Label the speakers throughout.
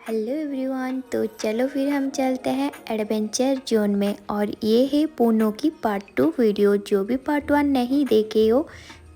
Speaker 1: Hello everyone. तो चलो फिर हम चलते हैं एडवेंचर जोन में। और ये है पूनो की पार्ट 2 वीडियो। जो भी पार्ट 1 नहीं देखे हो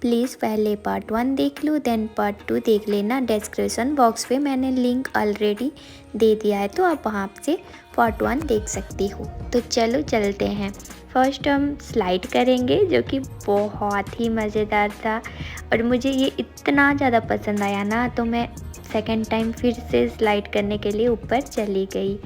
Speaker 1: प्लीज़ पहले पार्ट 1 देख लो, देन पार्ट 2 देख लेना। डिस्क्रिप्शन बॉक्स पे मैंने लिंक ऑलरेडी दे दिया है, तो आप वहाँ से पार्ट 1 देख सकती हो। तो चलो चलते हैं। फर्स्ट हम स्लाइड करेंगे, जो कि बहुत ही मज़ेदार था और मुझे ये इतना ज़्यादा पसंद आया ना, तो मैं सेकेंड टाइम फिर से स्लाइड करने के लिए ऊपर चली गई।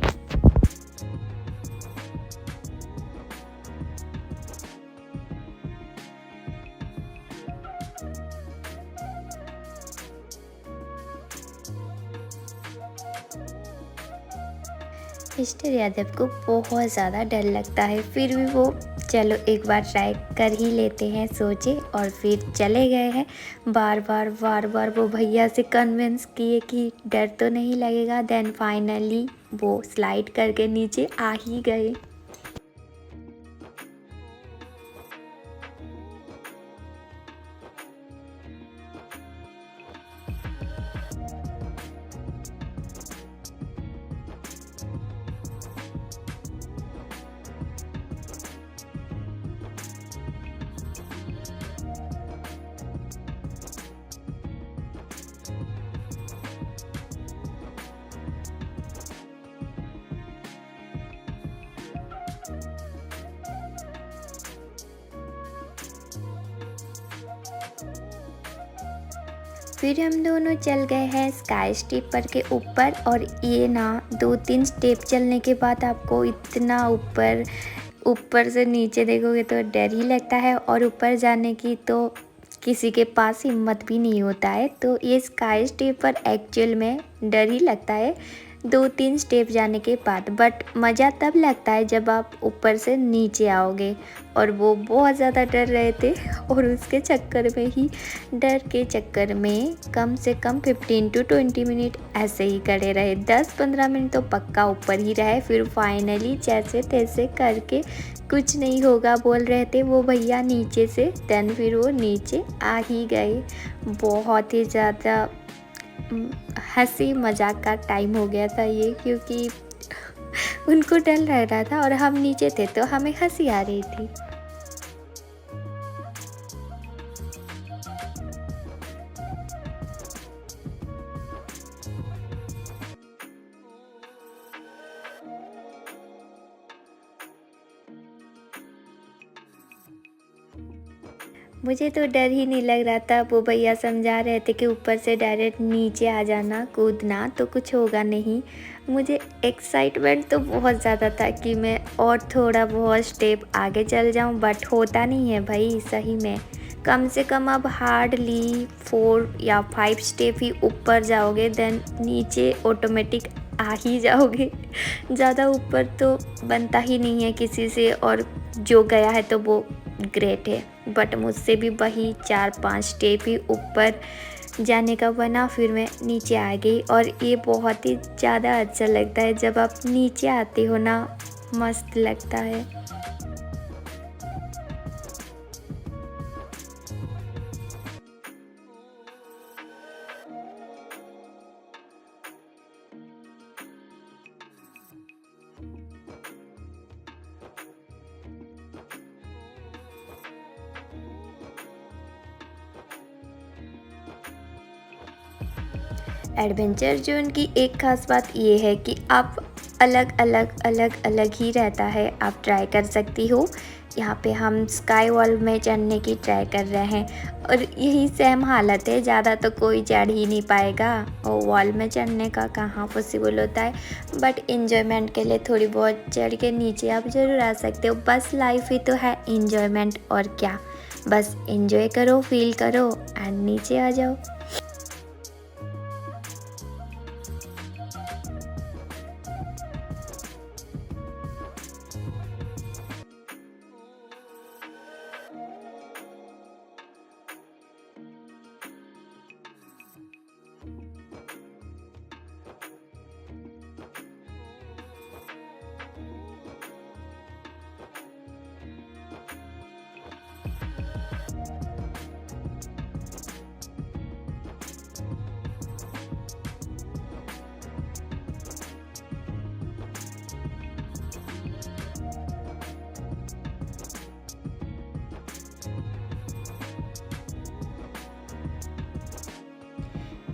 Speaker 1: मिस्टर यादव को बहुत ज़्यादा डर लगता है, फिर भी वो चलो एक बार ट्राई कर ही लेते हैं सोचे, और फिर चले गए हैं। बार बार वो भैया से कन्विंस किए कि डर तो नहीं लगेगा। देन फाइनली वो स्लाइड करके नीचे आ ही गए। फिर हम दोनों चल गए हैं स्काई स्टीपर के ऊपर। और ये ना 2-3 स्टेप चलने के बाद आपको इतना ऊपर ऊपर से नीचे देखोगे तो डर ही लगता है, और ऊपर जाने की तो किसी के पास हिम्मत भी नहीं होता है। तो ये स्काई स्टीपर एक्चुअल में डर ही लगता है 2-3 स्टेप जाने के बाद, बट मज़ा तब लगता है जब आप ऊपर से नीचे आओगे। और वो बहुत ज़्यादा डर रहे थे, और उसके चक्कर में ही डर के चक्कर में कम से कम 15 to 20 मिनट ऐसे ही खड़े रहे। 10-15 मिनट तो पक्का ऊपर ही रहे। फिर फाइनली जैसे तैसे करके, कुछ नहीं होगा बोल रहे थे वो भैया नीचे से, देन फिर वो नीचे आ ही गए। बहुत ही ज़्यादा हंसी मजाक का टाइम हो गया था ये, क्योंकि उनको डर लग रहा था और हम नीचे थे तो हमें हंसी आ रही थी। मुझे तो डर ही नहीं लग रहा था। वो भैया समझा रहे थे कि ऊपर से डायरेक्ट नीचे आ जाना, कूदना तो कुछ होगा नहीं। मुझे एक्साइटमेंट तो बहुत ज़्यादा था कि मैं और थोड़ा बहुत स्टेप आगे चल जाऊं, बट होता नहीं है भाई सही में। कम से कम अब हार्डली 4 या 5 स्टेप ही ऊपर जाओगे, देन नीचे ऑटोमेटिक आ ही जाओगे। ज़्यादा ऊपर तो बनता ही नहीं है किसी से, और जो गया है तो वो ग्रेट है। बट मुझसे भी वही 4-5 स्टेप ही ऊपर जाने का बना, फिर मैं नीचे आ गई। और ये बहुत ही ज़्यादा अच्छा लगता है जब आप नीचे आते हो ना, मस्त लगता है। एडवेंचर जोन की एक ख़ास बात ये है कि आप अलग अलग ही रहता है, आप ट्राई कर सकती हो। यहाँ पे हम स्काई वॉल में चढ़ने की ट्राई कर रहे हैं, और यही सेम हालत है, ज़्यादा तो कोई चढ़ ही नहीं पाएगा, और वॉल में चढ़ने का कहाँ पॉसिबल होता है। बट इन्जॉयमेंट के लिए थोड़ी बहुत चढ़ के नीचे आप ज़रूर आ सकते हो। बस लाइफ ही तो है इन्जॉयमेंट, और क्या। बस इन्जॉय करो, फील करो एंड नीचे आ जाओ।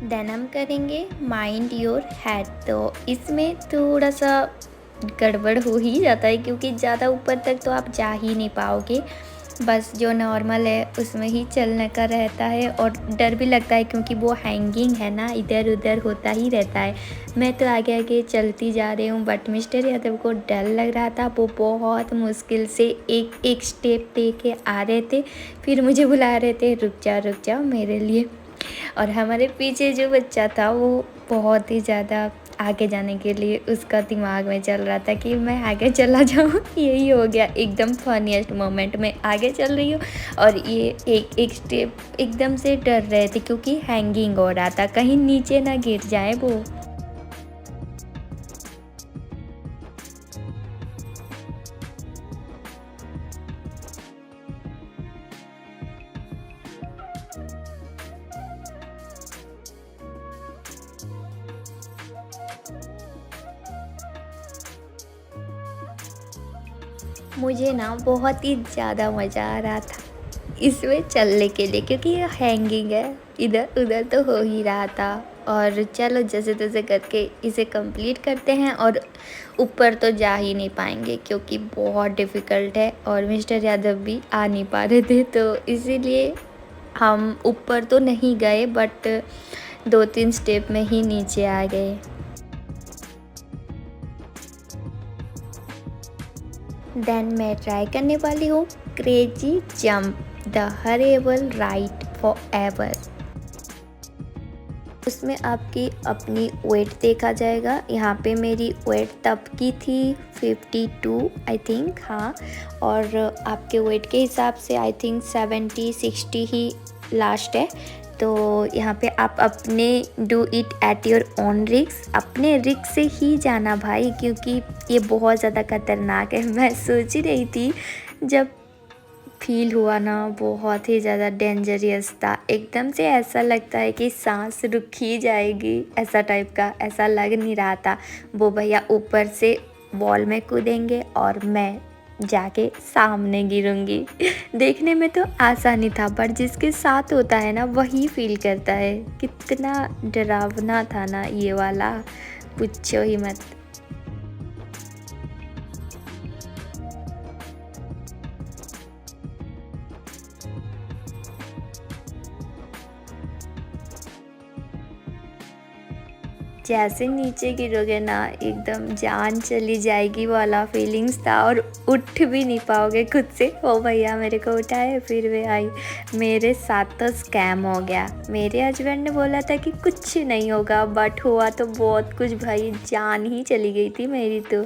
Speaker 1: देन हम करेंगे माइंड योर हेड। तो इसमें थोड़ा सा गड़बड़ हो ही जाता है क्योंकि ज़्यादा ऊपर तक तो आप जा ही नहीं पाओगे, बस जो नॉर्मल है उसमें ही चलने का रहता है। और डर भी लगता है क्योंकि वो हैंगिंग है ना, इधर उधर होता ही रहता है। मैं तो आगे आगे चलती जा रही हूँ बट मिस्टर यादव को डर लग रहा था। वो बहुत मुश्किल से एक एक स्टेप दे के आ रहे थे, फिर मुझे बुला रहे थे रुक जाओ मेरे लिए। और हमारे पीछे जो बच्चा था वो बहुत ही ज़्यादा आगे जाने के लिए उसका दिमाग में चल रहा था कि मैं आगे चला जाऊँ। यही हो गया एकदम फनीएस्ट मोमेंट में आगे चल रही हूँ और ये एक एक स्टेप एकदम से डर रहे थे क्योंकि हैंगिंग हो रहा था, कहीं नीचे ना गिर जाए वो। मुझे ना बहुत ही ज़्यादा मज़ा आ रहा था इसमें चलने के लिए क्योंकि ये हैंगिंग है, इधर उधर तो हो ही रहा था। और चलो जैसे तैसे करके इसे कंप्लीट करते हैं। और ऊपर तो जा ही नहीं पाएंगे क्योंकि बहुत डिफ़िकल्ट है और मिस्टर यादव भी आ नहीं पा रहे थे, तो इसीलिए हम ऊपर तो नहीं गए बट 2-3 स्टेप में ही नीचे आ गए। देन मैं ट्राई करने वाली हूँ crazy jump the horrible ride for ever. उसमें आपकी अपनी वेट देखा जाएगा। यहाँ पे मेरी वेट तब की थी 52 आई थिंक, हाँ। और आपके वेट के हिसाब से आई थिंक 70-60 ही लास्ट है। तो यहाँ पे आप अपने do it at your own risk, अपने रिस्क से ही जाना भाई, क्योंकि ये बहुत ज़्यादा खतरनाक है। मैं सोच ही रही थी जब फील हुआ ना, बहुत ही ज़्यादा डेंजरियस था। एकदम से ऐसा लगता है कि सांस रुक ही जाएगी, ऐसा टाइप का ऐसा लग नहीं रहा था। वो भैया ऊपर से वॉल में कूदेंगे और मैं जाके सामने गिरूंगी। देखने में तो आसान ही था पर जिसके साथ होता है ना वही फील करता है। कितना डरावना था ना ये वाला, पूछो ही मत। जैसे नीचे गिरोगे ना एकदम जान चली जाएगी वाला फीलिंग्स था और उठ भी नहीं पाओगे खुद से। ओ भैया मेरे को उठाए फिर वे आई। मेरे साथ तो स्कैम हो गया। मेरे हस्बैंड ने बोला था कि कुछ नहीं होगा बट हुआ तो बहुत कुछ भाई, जान ही चली गई थी मेरी तो।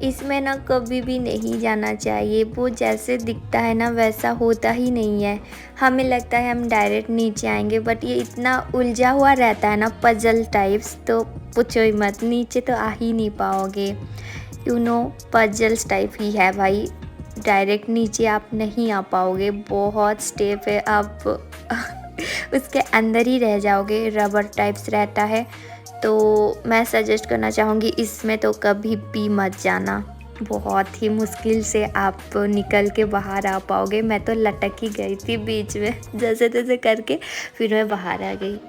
Speaker 1: इसमें ना कभी भी नहीं जाना चाहिए, वो जैसे दिखता है ना वैसा होता ही नहीं है। हमें लगता है हम डायरेक्ट नीचे आएंगे बट ये इतना उलझा हुआ रहता है ना पजल टाइप्स, तो पूछो ही मत, नीचे तो आ ही नहीं पाओगे। यू नो पजल्स टाइप ही है भाई, डायरेक्ट नीचे आप नहीं आ पाओगे। बहुत स्टेप है, आप उसके अंदर ही रह जाओगे, रबर टाइप्स रहता है। तो मैं सजेस्ट करना चाहूँगी इसमें तो कभी भी मत जाना। बहुत ही मुश्किल से आप निकल के बाहर आ पाओगे। मैं तो लटक ही गई थी बीच में जैसे तैसे करके, फिर मैं बाहर आ गई।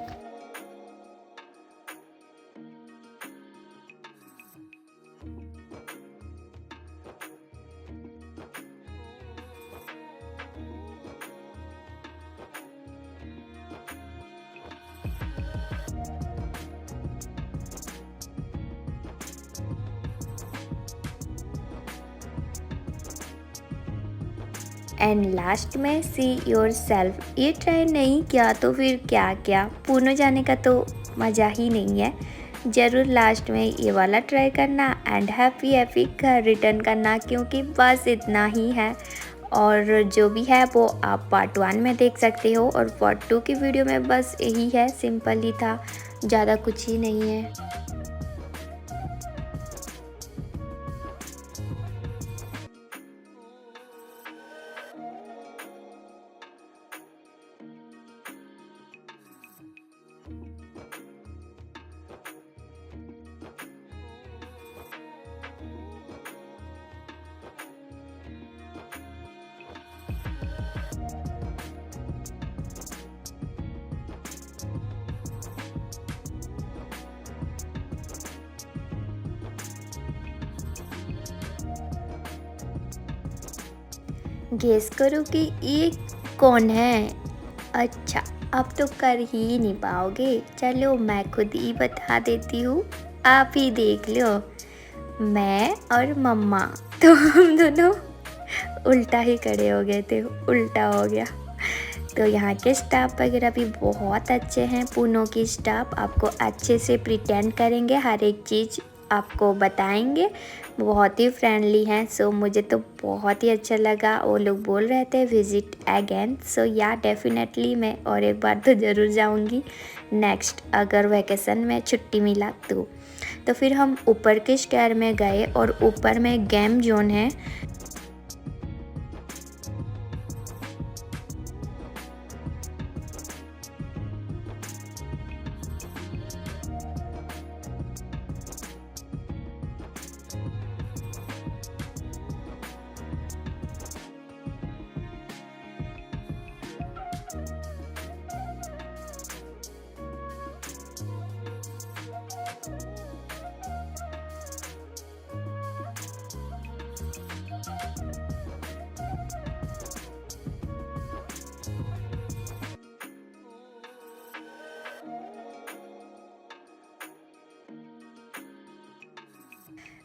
Speaker 1: एंड लास्ट में सी योर सेल्फ। ये ट्राई नहीं किया तो फिर क्या क्या, पूर्ण जाने का तो मज़ा ही नहीं है। ज़रूर लास्ट में ये वाला ट्राई करना एंड हैप्पी हैप्पी घर रिटर्न करना, क्योंकि बस इतना ही है। और जो भी है वो आप पार्ट 1 में देख सकते हो और पार्ट 2 की वीडियो में बस यही है, सिंपल ही था, ज़्यादा कुछ ही नहीं है। गेस करो कि ये कौन है। अच्छा, अब तो कर ही नहीं पाओगे। चलो मैं खुद ही बता देती हूँ, आप ही देख लो। मैं और मम्मा, तो हम दोनों उल्टा ही खड़े हो गए थे, उल्टा हो गया। तो यहाँ के स्टाफ वगैरह भी बहुत अच्छे हैं। पूनो की स्टाफ आपको अच्छे से प्रिटेंड करेंगे, हर एक चीज़ आपको बताएंगे, बहुत ही फ्रेंडली हैं। सो मुझे तो बहुत ही अच्छा लगा। वो लोग बोल रहे थे विज़िट अगेन, सो या डेफिनेटली मैं और एक बार तो ज़रूर जाऊंगी नेक्स्ट, अगर वैकेशन में छुट्टी मिला तो फिर हम ऊपर के स्क्वायर में गए और ऊपर में गेम जोन है।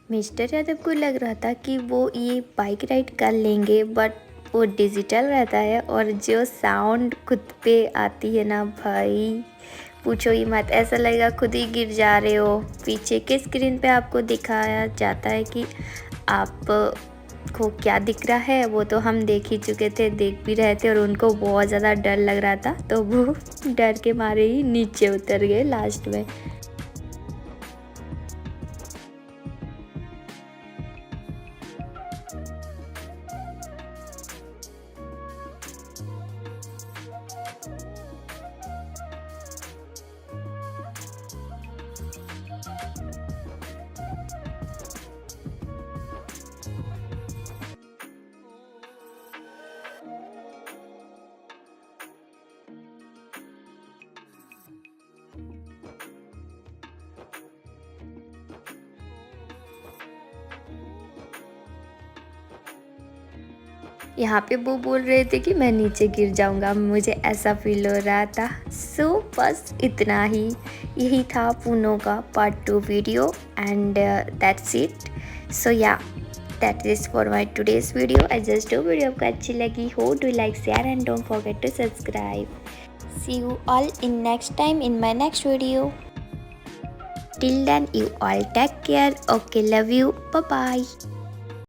Speaker 1: मिस्टर यादव को लग रहा था कि वो ये बाइक राइड कर लेंगे, बट वो डिजिटल रहता है और जो साउंड खुद पे आती है ना भाई, पूछो ही मत। ऐसा लगेगा खुद ही गिर जा रहे हो। पीछे के स्क्रीन पे आपको दिखाया जाता है कि आप को क्या दिख रहा है, वो तो हम देख ही चुके थे, देख भी रहे थे, और उनको बहुत ज़्यादा डर लग रहा था, तो वो डर के मारे ही नीचे उतर गए लास्ट में। यहाँ पे वो बोल रहे थे कि मैं नीचे गिर जाऊँगा, मुझे ऐसा फील हो रहा था। सो बस इतना ही, यही था पूनो का part 2 video, and that's it. So yeah that is for my today's video. I just video आपको अच्छी लगी हो, do like, share and don't forget to subscribe. See you all in next time in my next video. Till then, you all take care. Okay, love you. Bye bye.